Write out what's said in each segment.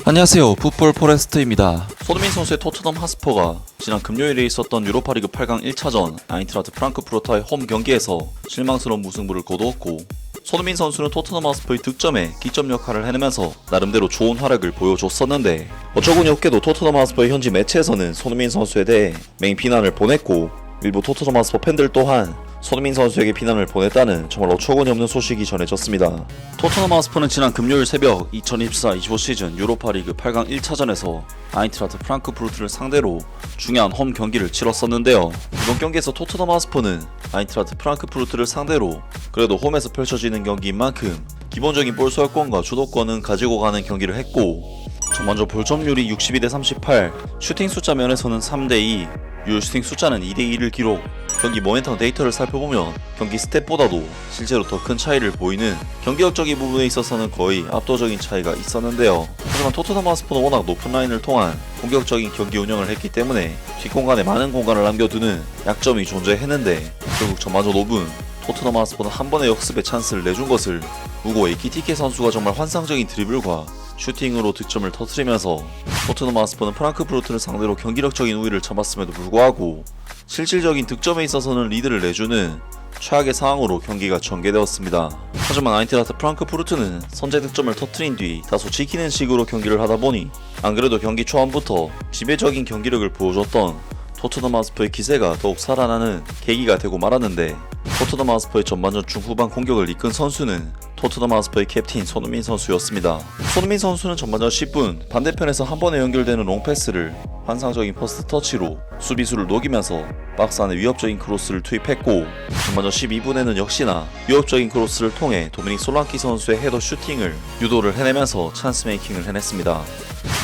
안녕하세요. 풋볼 포레스트입니다. 손흥민 선수의 토트넘 하스퍼가 지난 금요일에 있었던 유로파리그 8강 1차전 아인트라트 프랑크푸르트와의 홈 경기에서 실망스러운 무승부를 거두었고, 손흥민 선수는 토트넘 하스퍼의 득점에 기점 역할을 해내면서 나름대로 좋은 활약을 보여줬었는데, 어처구니 없게도 토트넘 하스퍼의 현지 매체에서는 손흥민 선수에 대해 맹 비난을 보냈고, 일부 토트넘 하스퍼 팬들 또한 손흥민 선수에게 비난을 보냈다는 정말 어처구니 없는 소식이 전해졌습니다. 토트넘 하스퍼는 지난 금요일 새벽 2024-25 시즌 유로파리그 8강 1차전에서 아인트라트 프랑크푸르트를 상대로 중요한 홈 경기를 치렀었는데요. 이번 경기에서 토트넘 하스퍼는 아인트라트 프랑크푸르트를 상대로 그래도 홈에서 펼쳐지는 경기인 만큼 기본적인 볼 소유권과 주도권은 가지고 가는 경기를 했고, 전반전 볼 점유율이 62대38, 슈팅 숫자 면에서는 3대2, 유효 슈팅 숫자는 2대2를 기록. 경기 모멘텀 데이터를 살펴보면 경기 스탯보다도 실제로 더 큰 차이를 보이는 경기력적인 부분에 있어서는 거의 압도적인 차이가 있었는데요. 하지만 토트넘 하스퍼는 워낙 높은 라인을 통한 공격적인 경기 운영을 했기 때문에 뒷공간에 많은 공간을 남겨두는 약점이 존재했는데, 결국 전반전 5분 토트넘 하스퍼는 한 번의 역습의 찬스를 내준 것을 우고 에키티케 선수가 정말 환상적인 드리블과 슈팅으로 득점을 터뜨리면서 토트넘 하스퍼는 프랑크푸르트를 상대로 경기력적인 우위를 잡았음에도 불구하고 실질적인 득점에 있어서는 리드를 내주는 최악의 상황으로 경기가 전개되었습니다. 하지만 아인트라트 프랑크푸르트는 선제 득점을 터뜨린 뒤 다소 지키는 식으로 경기를 하다보니 안 그래도 경기 초반부터 지배적인 경기력을 보여줬던 토트넘 하스퍼의 기세가 더욱 살아나는 계기가 되고 말았는데, 토트넘 하스퍼의 전반전 중후반 공격을 이끈 선수는 토트넘 하스퍼의 캡틴 손흥민 선수였습니다. 손흥민 선수는 전반전 10분 반대편에서 한 번에 연결되는 롱패스를 환상적인 퍼스트 터치로 수비수를 녹이면서 박스 안에 위협적인 크로스를 투입했고, 전반전 12분에는 역시나 위협적인 크로스를 통해 도미닉 솔랑키 선수의 헤더 슈팅을 유도를 해내면서 찬스 메이킹을 해냈습니다.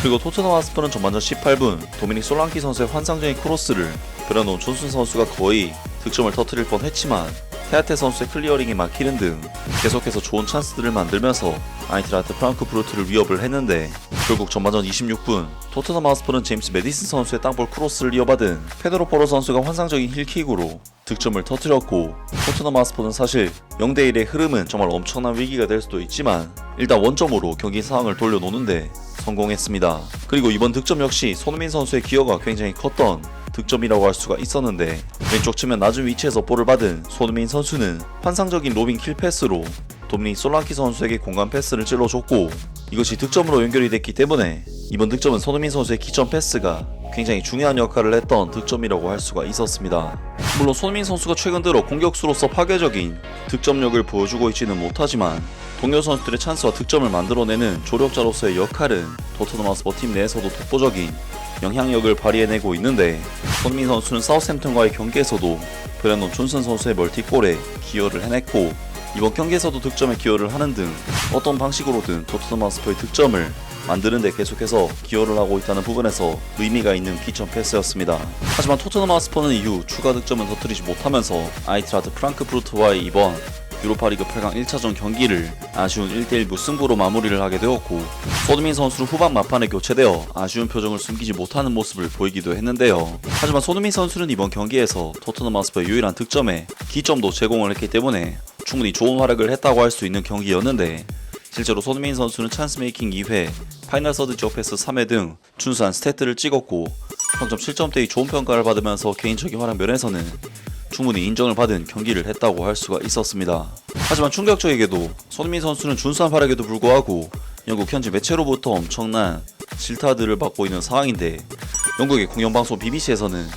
그리고 토트넘 하스퍼는 전반전 18분 도미닉 솔랑키 선수의 환상적인 크로스를 베라논 존슨 선수가 거의 득점을 터뜨릴 뻔했지만 헤아테 선수의 클리어링이 막히는 등 계속해서 좋은 찬스들을 만들면서 아인트라트 프랑크푸르트를 위협을 했는데, 결국 전반전 26분 토트넘 하스퍼는 제임스 메디슨 선수의 땅볼 크로스를 이어받은 페드로 포로 선수가 환상적인 힐킥으로 득점을 터뜨렸고, 토트넘 하스퍼는 사실 0대1의 흐름은 정말 엄청난 위기가 될 수도 있지만 일단 원점으로 경기 상황을 돌려놓는데 성공했습니다. 그리고 이번 득점 역시 손흥민 선수의 기여가 굉장히 컸던 득점이라고 할 수가 있었는데, 왼쪽 측면 낮은 위치에서 볼을 받은 손흥민 선수는 환상적인 로빙 킬패스로 도미닉 솔랑키 선수에게 공간 패스를 찔러줬고, 이것이 득점으로 연결이 됐기 때문에 이번 득점은 손흥민 선수의 기점 패스가 굉장히 중요한 역할을 했던 득점이라고 할 수가 있었습니다. 물론 손흥민 선수가 최근 들어 공격수로서 파괴적인 득점력을 보여주고 있지는 못하지만 동료 선수들의 찬스와 득점을 만들어내는 조력자로서의 역할은 토트넘 하스퍼 팀 내에서도 독보적인 영향력을 발휘해내고 있는데, 손흥민 선수는 사우스햄튼과의 경기에서도 베라논 존슨 선수의 멀티골에 기여를 해냈고, 이번 경기에서도 득점에 기여를 하는 등 어떤 방식으로든 토트넘 하스퍼의 득점을 만드는데 계속해서 기여를 하고 있다는 부분에서 의미가 있는 기점 패스였습니다. 하지만 토트넘 하스퍼는 이후 추가 득점은 터뜨리지 못하면서 아인트라트 프랑크푸르트와의 이번 유로파리그 8강 1차전 경기를 아쉬운 1대1 무승부로 마무리를 하게 되었고, 손흥민 선수는 후반 막판에 교체되어 아쉬운 표정을 숨기지 못하는 모습을 보이기도 했는데요. 하지만 손흥민 선수는 이번 경기에서 토트넘 하스퍼의 유일한 득점에 기점도 제공을 했기 때문에 충분히 좋은 활약을 했다고 할 수 있는 경기였는데, 실제로 손흥민 선수는 찬스 메이킹 2회, 파이널 서드 지역 패스 3회 등 준수한 스탯들을 찍었고, 평점 7점대의 좋은 평가를 받으면서 개인적인 활약 면에서는 충분히 인정을 받은 경기를 했다고 할 수가 있었습니다. 하지만 충격적이게도 손흥민 선수는 준수한 활약에도 불구하고 영국 현지 매체로부터 엄청난 질타들을 받고 있는 상황인데, 영국의 공영방송 BBC에서는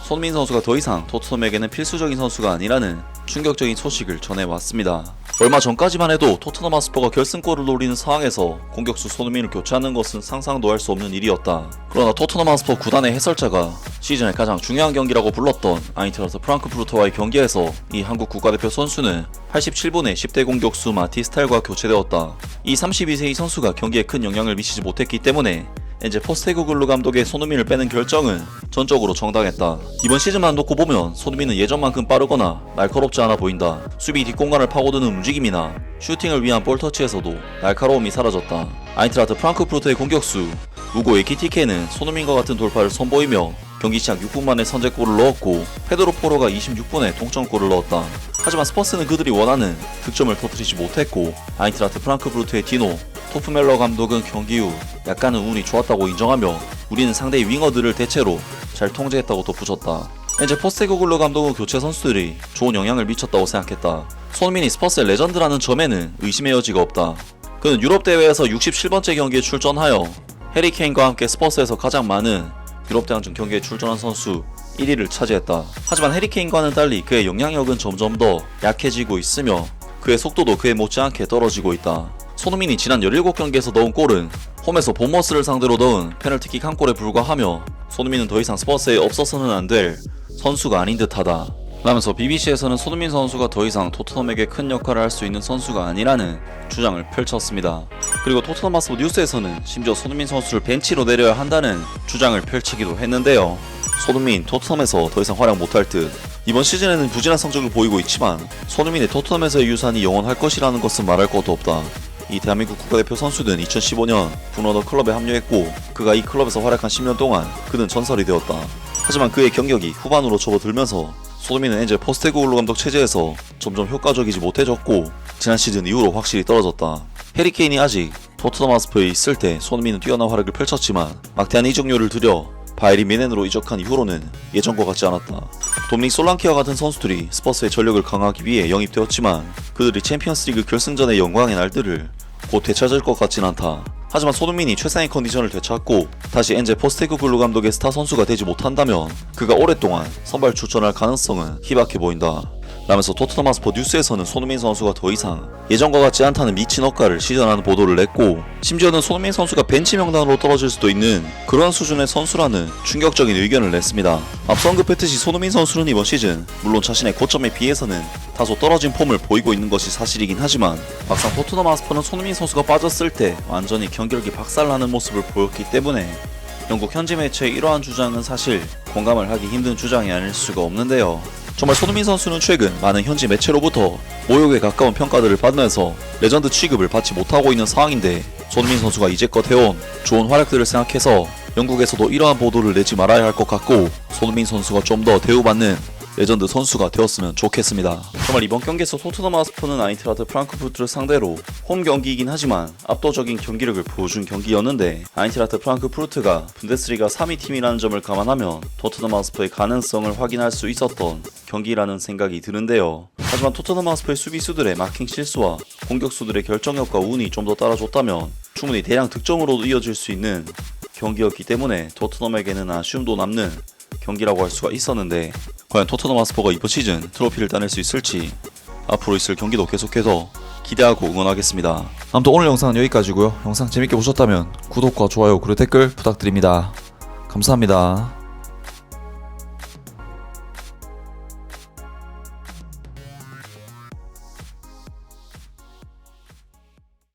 손흥민 선수가 더 이상 토트넘에게는 필수적인 선수가 아니라는 충격적인 소식을 전해왔습니다. 얼마 전까지만 해도 토트넘 하스퍼가 결승골을 노리는 상황에서 공격수 손흥민을 교체하는 것은 상상도 할 수 없는 일이었다. 그러나 토트넘 하스퍼 구단의 해설자가 시즌의 가장 중요한 경기라고 불렀던 아인트라트 프랑크푸르트와의 경기에서 이 한국 국가대표 선수는 87분에 10대 공격수 마티스탈과 교체되었다. 이 32세의 선수가 경기에 큰 영향을 미치지 못했기 때문에 이제 포스테코글루 감독의 손흥민을 빼는 결정은 전적으로 정당했다. 이번 시즌만 놓고 보면 손흥민은 예전만큼 빠르거나 날카롭지 않아 보인다. 수비 뒷공간을 파고드는 움직임이나 슈팅을 위한 볼터치에서도 날카로움이 사라졌다. 아인트라트 프랑크푸르트의 공격수 우고 에키티케는 손흥민과 같은 돌파를 선보이며 경기 시작 6분 만에 선제골을 넣었고, 페드로 포로가 26분에 동점골을 넣었다. 하지만 스퍼스는 그들이 원하는 득점을 터뜨리지 못했고, 아인트라트 프랑크푸르트의 디노, 토프멜러 감독은 경기 후 약간은 운이 좋았다고 인정하며 우리는 상대의 윙어들을 대체로 잘 통제했다고 덧붙였다. 엔젤 포스테코글루 감독은 교체 선수들이 좋은 영향을 미쳤다고 생각했다. 손흥민이 스퍼스의 레전드라는 점에는 의심의 여지가 없다. 그는 유럽 대회에서 67번째 경기에 출전하여 해리 케인과 함께 스퍼스에서 가장 많은 유럽 대항전 경기에 출전한 선수 1위를 차지했다. 하지만 해리 케인과는 달리 그의 영향력은 점점 더 약해지고 있으며 그의 속도도 그에 못지않게 떨어지고 있다. 손흥민이 지난 17경기에서 넣은 골은 홈에서 본머스를 상대로 넣은 페널티킥 한 골에 불과하며 손흥민은 더 이상 스퍼스에 없어서는 안 될 선수가 아닌 듯하다. 라면서 BBC에서는 손흥민 선수가 더 이상 토트넘에게 큰 역할을 할 수 있는 선수가 아니라는 주장을 펼쳤습니다. 그리고 토트넘 하스퍼 뉴스에서는 심지어 손흥민 선수를 벤치로 내려야 한다는 주장을 펼치기도 했는데요. 손흥민 토트넘에서 더 이상 활약 못할 듯. 이번 시즌에는 부진한 성적을 보이고 있지만 손흥민의 토트넘에서의 유산이 영원할 것이라는 것은 말할 것도 없다. 이 대한민국 국가대표 선수는 2015년 분어더 클럽에 합류했고 그가 이 클럽에서 활약한 10년 동안 그는 전설이 되었다. 하지만 그의 경력이 후반으로 접어들면서 손흥민은 엔젤 포스테코글루 감독 체제에서 점점 효과적이지 못해졌고 지난 시즌 이후로 확실히 떨어졌다. 해리 케인이 아직 토트넘 하스퍼에 있을 때 손흥민은 뛰어난 활약을 펼쳤지만 막대한 이적료를 들여 바이에른 뮌헨으로 이적한 이후로는 예전과 같지 않았다. 도미닉 솔랑키와 같은 선수들이 스퍼스의 전력을 강화하기 위해 영입되었지만 그들이 챔피언스리그 결승전의 영광의 날들을 곧 되찾을 것 같진 않다. 하지만 손흥민이 최상의 컨디션을 되찾고 다시 엔젤 포스테코글루 감독의 스타 선수가 되지 못한다면 그가 오랫동안 선발 출전할 가능성은 희박해 보인다. 라면서 토트넘 하스퍼 뉴스에서는 손흥민 선수가 더 이상 예전과 같지 않다는 미친 억가를 시전하는 보도를 냈고 심지어는 손흥민 선수가 벤치 명단으로 떨어질 수도 있는 그런 수준의 선수라는 충격적인 의견을 냈습니다. 앞서 언급했듯이 손흥민 선수는 이번 시즌 물론 자신의 고점에 비해서는 다소 떨어진 폼을 보이고 있는 것이 사실이긴 하지만 막상 토트넘 하스퍼는 손흥민 선수가 빠졌을 때 완전히 경기력이 박살나는 모습을 보였기 때문에 영국 현지 매체의 이러한 주장은 사실 공감을 하기 힘든 주장이 아닐 수가 없는데요. 정말 손흥민 선수는 최근 많은 현지 매체로부터 모욕에 가까운 평가들을 받으면서 레전드 취급을 받지 못하고 있는 상황인데 손흥민 선수가 이제껏 해온 좋은 활약들을 생각해서 영국에서도 이러한 보도를 내지 말아야 할 것 같고 손흥민 선수가 좀 더 대우받는 레전드 선수가 되었으면 좋겠습니다. 정말 이번 경기에서 토트넘 하스퍼는 아인트라흐트 프랑크푸르트를 상대로 홈 경기이긴 하지만 압도적인 경기력을 보여준 경기였는데 아인트라흐트 프랑크푸르트가 분데스리가 3위 팀이라는 점을 감안하면 토트넘 하스퍼의 가능성을 확인할 수 있었던 경기라는 생각이 드는데요. 하지만 토트넘 하스퍼의 수비수들의 마킹 실수와 공격수들의 결정력과 운이 좀 더 따라줬다면 충분히 대량 득점으로도 이어질 수 있는 경기였기 때문에 토트넘에게는 아쉬움도 남는 경기라고 할 수가 있었는데 과연 토트넘 하스퍼가 이번 시즌 트로피를 따낼 수 있을지 앞으로 있을 경기도 계속해서 기대하고 응원하겠습니다. 아무튼 오늘 영상은 여기까지고요. 영상 재밌게 보셨다면 구독과 좋아요 그리고 댓글 부탁드립니다. 감사합니다.